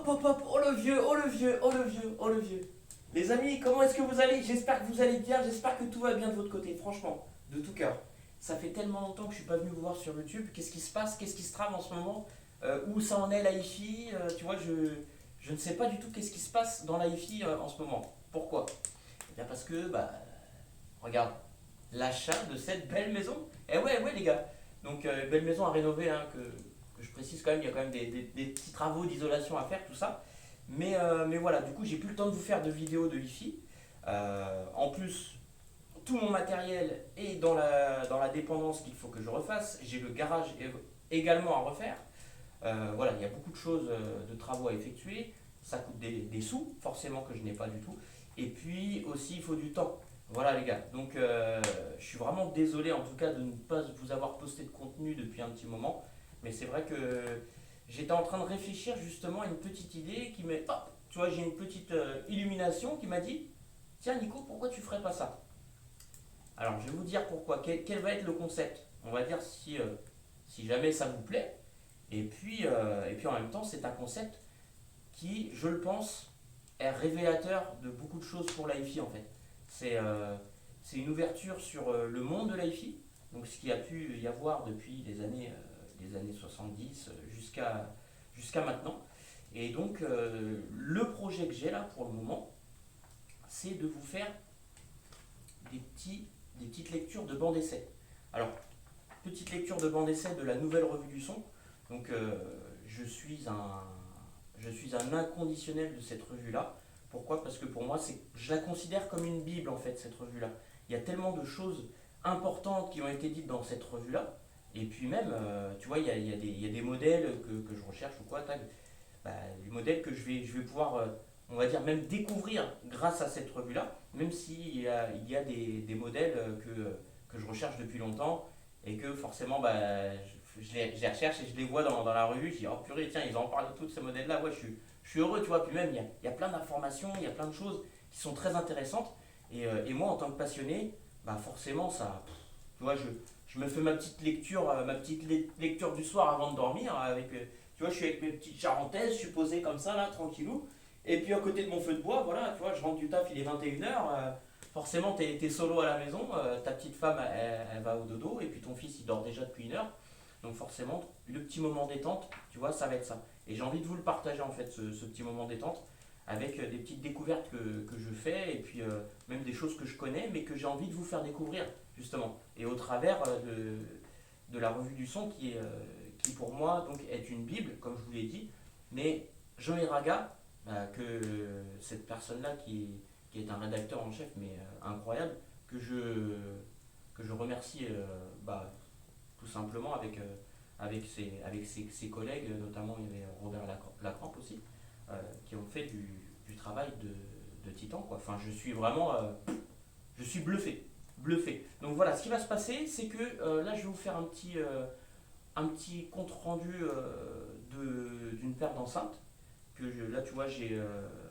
hop, hop, oh le vieux, oh le vieux, oh le vieux, oh le vieux. Les amis, comment est-ce que vous allez? J'espère que vous allez bien, j'espère que tout va bien de votre côté, franchement, de tout cœur. Ça fait tellement longtemps que je suis pas venu vous voir sur YouTube. Qu'est-ce qui se passe? Qu'est-ce qui se trame en ce moment? Où ça en est la hi-fi? Tu vois, je ne sais pas du tout qu'est-ce qui se passe dans la hi-fi en ce moment. Pourquoi? Eh bien parce que, regarde, l'achat de cette belle maison. Eh ouais, ouais les gars. Donc, belle maison à rénover, hein, que je précise quand même, il y a quand même des petits travaux d'isolation à faire, tout ça. Mais voilà, du coup, j'ai plus le temps de vous faire de vidéos de hi-fi. En plus, tout mon matériel est dans la dépendance qu'il faut que je refasse. J'ai le garage également à refaire. Voilà, il y a beaucoup de choses, de travaux à effectuer. Ça coûte des sous, forcément que je n'ai pas du tout. Et puis aussi, il faut du temps. Voilà les gars. Donc, je suis vraiment désolé en tout cas de ne pas vous avoir posté de contenu depuis un petit moment. Mais c'est vrai que j'étais en train de réfléchir justement à une petite idée qui m'est... Hop, tu vois, j'ai une petite illumination qui m'a dit, tiens Nico, pourquoi tu ferais pas ça? Alors, je vais vous dire pourquoi. Quel va être le concept? On va dire si jamais ça vous plaît. Et puis en même temps, c'est un concept qui, je le pense, est révélateur de beaucoup de choses pour l'AIFI en fait. C'est une ouverture sur le monde de l'AIFI, donc ce qu'il y a pu y avoir depuis les années 70 jusqu'à maintenant. Et donc, le projet que j'ai là pour le moment, c'est de vous faire des petites lectures de banc d'essai. Alors, petite lecture de banc d'essai de la nouvelle revue du son. Donc, je suis un inconditionnel de cette revue-là. Pourquoi? Parce que pour moi, je la considère comme une bible en fait, cette revue-là. Il y a tellement de choses importantes qui ont été dites dans cette revue-là. Et puis même, tu vois, il y a des modèles que je recherche ou quoi, tac, les modèles que je vais pouvoir, on va dire, même découvrir grâce à cette revue-là, même s'il y a des modèles que je recherche depuis longtemps et que forcément, je les recherche et je les vois dans la revue, je dis, oh purée, tiens, ils en parlent de tous ces modèles-là, ouais, je suis heureux, tu vois, puis même, il y a plein d'informations, il y a plein de choses qui sont très intéressantes, et moi, en tant que passionné, forcément, ça, tu vois, je me fais ma petite lecture du soir avant de dormir, tu vois, je suis avec mes petites charentaises, je suis posé comme ça, là, tranquillou, et puis à côté de mon feu de bois, voilà, tu vois, je rentre du taf, il est 21h, forcément, t'es solo à la maison, ta petite femme, elle va au dodo, et puis ton fils, il dort déjà depuis 1 heure. Donc forcément, le petit moment détente, tu vois, ça va être ça. Et j'ai envie de vous le partager en fait, ce petit moment détente, avec des petites découvertes que je fais, et puis même des choses que je connais, mais que j'ai envie de vous faire découvrir, justement. Et au travers de la revue du son, qui pour moi donc, est une bible, comme je vous l'ai dit, mais Jean Iraga, que cette personne-là qui est un rédacteur en chef, mais incroyable, que je remercie tout simplement avec ses collègues, notamment il y avait Robert Lacrampe aussi, qui ont fait du travail de titan, quoi. Enfin, je suis bluffé, bluffé. Donc voilà, ce qui va se passer, c'est que là, je vais vous faire un petit compte rendu d'une paire d'enceintes là, tu vois,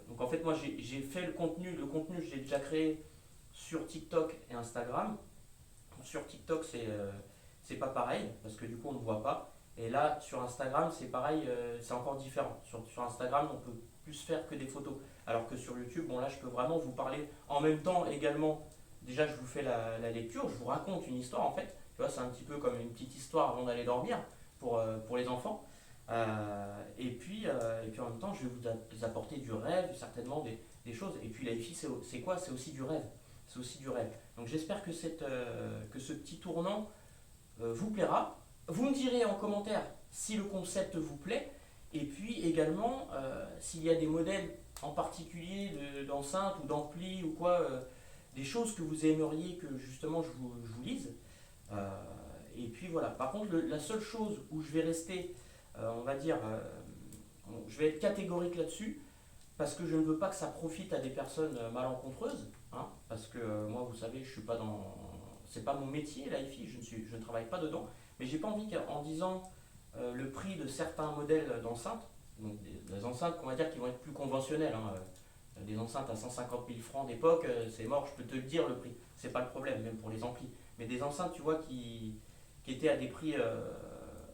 donc en fait, moi, j'ai fait le contenu, je l'ai déjà créé sur TikTok et Instagram. Sur TikTok, c'est pas pareil, parce que du coup, on ne voit pas. Et là, sur Instagram, c'est pareil, c'est encore différent. Sur Instagram, on peut plus faire que des photos. Alors que sur YouTube, bon là, je peux vraiment vous parler en même temps également. Déjà, je vous fais la lecture, je vous raconte une histoire en fait. Tu vois, c'est un petit peu comme une petite histoire avant d'aller dormir pour les enfants. Et puis en même temps, je vais vous apporter du rêve, certainement des choses. Et puis la hi c'est quoi? C'est aussi du rêve. C'est aussi du rêve. Donc j'espère que ce petit tournant vous plaira. Vous me direz en commentaire si le concept vous plaît. Et puis également, s'il y a des modèles en particulier d'enceintes ou d'amplis ou quoi, des choses que vous aimeriez que justement je vous lise. Euh, et puis voilà. Par contre, la seule chose où je vais rester, on va dire, je vais être catégorique là-dessus, parce que je ne veux pas que ça profite à des personnes malencontreuses, hein, parce que moi, vous savez, je suis pas dans, c'est pas mon métier, la hi je ne travaille pas dedans, mais j'ai pas envie qu'en disant le prix de certains modèles d'enceintes, donc des enceintes qu'on va dire qui vont être plus conventionnelles, hein, des enceintes à 150 000 francs d'époque, c'est mort, je peux te le dire le prix, c'est pas le problème, même pour les amplis, mais des enceintes, tu vois, qui étaient à des prix,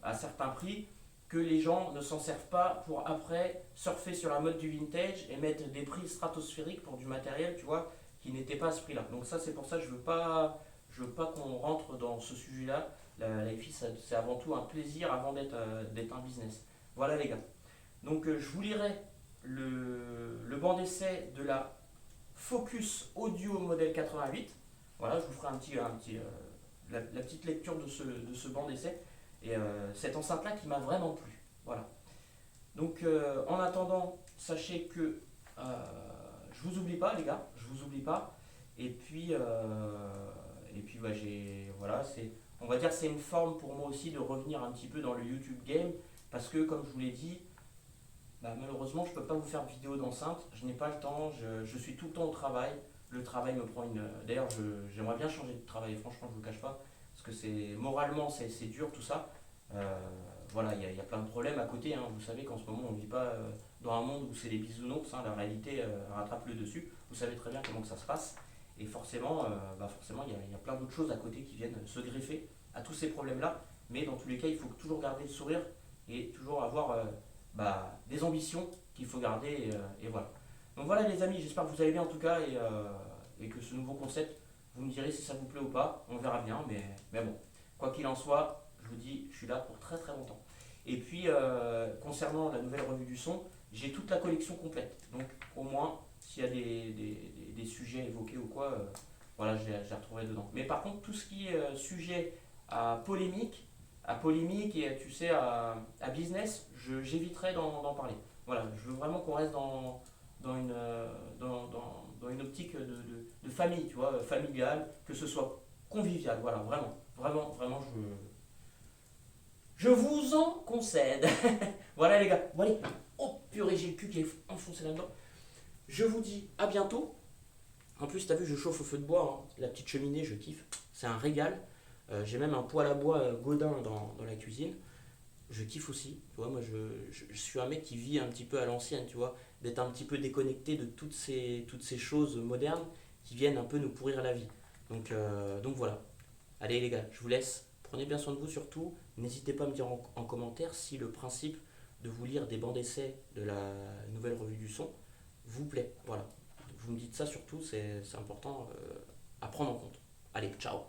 à certains prix, que les gens ne s'en servent pas pour après surfer sur la mode du vintage et mettre des prix stratosphériques pour du matériel, tu vois, qui n'était pas à ce prix-là. Donc ça, c'est pour ça que je veux pas qu'on rentre dans ce sujet-là. La hi c'est avant tout un plaisir avant d'être un business. Voilà les gars. Donc je vous lirai le banc d'essai de la Focus Audio modèle 88. Voilà, je vous ferai la petite lecture de ce banc d'essai. Et cette enceinte-là qui m'a vraiment plu. Voilà. Donc en attendant, sachez que je vous oublie pas les gars, je vous oublie pas. Et puis bah, voilà, on va dire c'est une forme pour moi aussi de revenir un petit peu dans le YouTube game parce que comme je vous l'ai dit, bah, malheureusement je peux pas vous faire de vidéo d'enceinte, je n'ai pas le temps, je suis tout le temps au travail. Le travail me prend une. D'ailleurs, j'aimerais bien changer de travail, franchement, je vous le cache pas, parce que moralement c'est dur tout ça. Euh, voilà, il y a plein de problèmes à côté, hein. Vous savez qu'en ce moment on ne vit pas dans un monde où c'est les bisounours, hein. La réalité rattrape le dessus. Vous savez très bien comment que ça se passe. Et forcément, forcément il y a plein d'autres choses à côté qui viennent se greffer à tous ces problèmes-là. Mais dans tous les cas, il faut toujours garder le sourire et toujours avoir des ambitions qu'il faut garder. Et voilà. Donc voilà les amis, j'espère que vous allez bien en tout cas et que ce nouveau concept, vous me direz si ça vous plaît ou pas. On verra bien, mais bon, quoi qu'il en soit, je vous dis, je suis là pour très très longtemps. Et puis, concernant la nouvelle revue du son, j'ai toute la collection complète. Donc, au moins, s'il y a des sujets évoqués ou quoi, voilà, je les retrouverai dedans. Mais par contre, tout ce qui est sujet à polémique et tu sais, à business, j'éviterai d'en parler. Voilà, je veux vraiment qu'on reste dans une optique de famille, tu vois, familiale, que ce soit convivial. Voilà, vraiment, vraiment, vraiment, je vous en concède. Voilà les gars. Bon allez. Oh purée, j'ai le cul qui est enfoncé là-dedans. Je vous dis à bientôt. En plus, t'as vu, je chauffe au feu de bois, hein. La petite cheminée, je kiffe. C'est un régal. J'ai même un poêle à bois Godin dans la cuisine. Je kiffe aussi. Tu vois, moi, je suis un mec qui vit un petit peu à l'ancienne, tu vois. D'être un petit peu déconnecté de toutes ces choses modernes qui viennent un peu nous pourrir la vie. Donc voilà. Allez les gars, je vous laisse. Prenez bien soin de vous surtout. N'hésitez pas à me dire en commentaire si le principe de vous lire des bancs d'essai de la nouvelle revue du son vous plaît. Voilà. Vous me dites ça surtout, c'est important à prendre en compte. Allez, ciao.